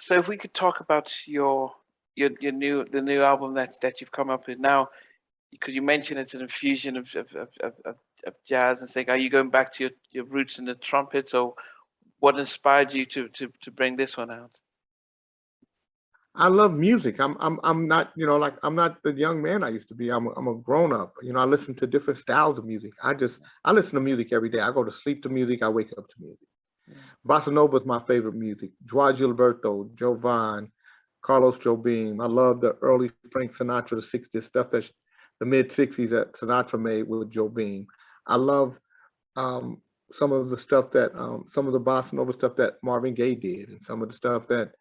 So if we could talk about the new album that you've come up with now, because you mentioned it's an infusion of jazz and things. Are you going back to your roots in the trumpets, or what inspired you to bring this one out? I love music. I'm not, like I'm not the young man I used to be. I'm a grown up. I listen to different styles of music. I listen to music every day. I go to sleep to music. I wake up to music. Bossa Nova is my favorite music. Joao Gilberto, Jovan, Carlos Jobim. I love the early Frank Sinatra, the 60s stuff, that the mid 60s that Sinatra made with Jobim. I love some of the stuff that some of the Bossa Nova stuff that Marvin Gaye did, and some of the stuff that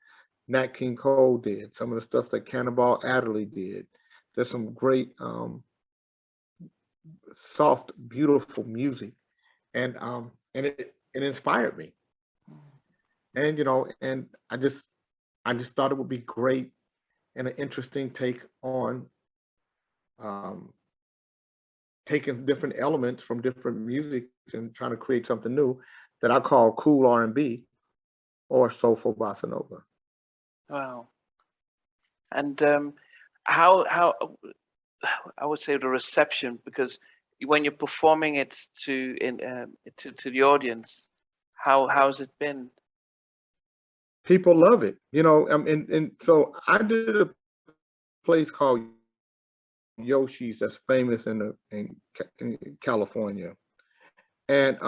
Nat King Cole did, some of the stuff that Cannonball Adderley did. There's some great soft, beautiful music, and it inspired me. And and I just thought it would be great and an interesting take on taking different elements from different music and trying to create something new that I call cool R&B or soulful bossa nova. Wow. And how I would say the reception, because when you're performing it to the audience, how's it been? People love it, and so I did a place called Yoshi's that's famous in California, and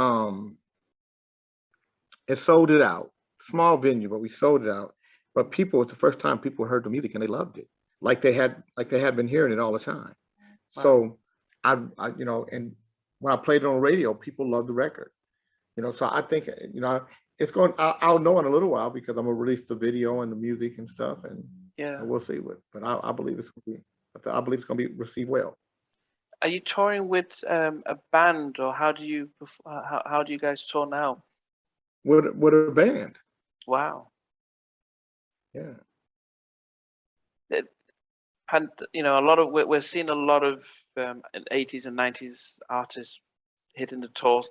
it sold it out. Small venue, but we sold it out. But it's the first time people heard the music and they loved it, like they had been hearing it all the time. Wow. So I and when I played it on radio, people loved the record. So I think it's going. I'll know in a little while because I'm gonna release the video and the music and stuff, and we'll see what. But I believe it's gonna be. I believe it's gonna be received well. Are you touring with a band, or how do you guys tour now? With a band. Wow. Yeah. And we're seeing a lot of 80s and 90s artists hitting the tour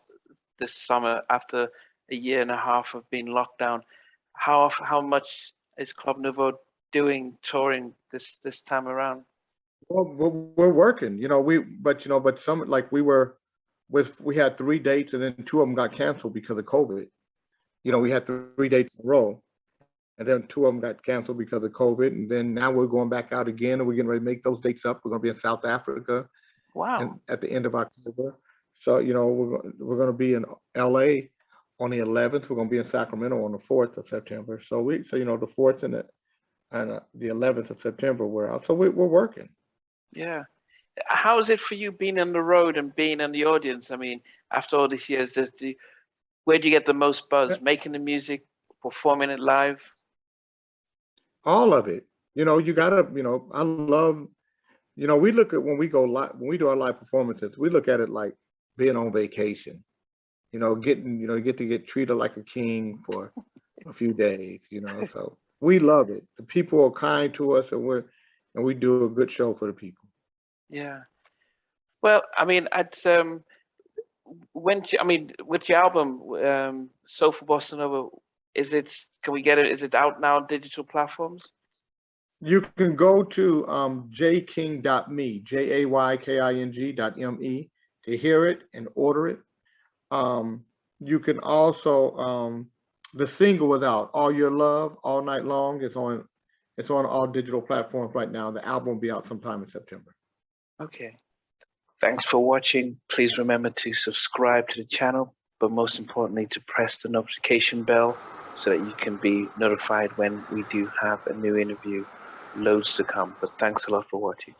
this summer after a year and a half of being locked down. How much is Club Nouveau doing touring this time around? Well, we're working, but some, like we had 3 dates and then 2 of them got canceled because of COVID. We had 3 dates in a row, and then 2 of them got canceled because of COVID. And then now we're going back out again, and we're getting ready to make those dates up. We're going to be in South Africa. Wow. And at the end of October. So, we're going to be in LA on the 11th. We're going to be in Sacramento on the 4th of September. So the 4th and the 11th of September we're out. So we're working. Yeah. How is it for you being on the road and being in the audience? I mean, after all these years, where do you get the most buzz? Making the music, performing it live? All of it. You gotta, I love, we look at when we go live, when we do our live performances, we look at it like being on vacation. Get to get treated like a king for a few days, so we love it. The people are kind to us, and we do a good show for the people. Yeah. Well, I mean, with your album, Soulful Bossa Nova, can we get it? Is it out now on digital platforms? You can go to jayking.me, JAYKING.me, to hear it and order it. You can also, the single is out, All Your Love, All Night Long. It's on all digital platforms right now. The album will be out sometime in September. Okay. Thanks for watching. Please remember to subscribe to the channel, but most importantly, to press the notification bell so that you can be notified when we do have a new interview. Loads to come, but thanks a lot for watching.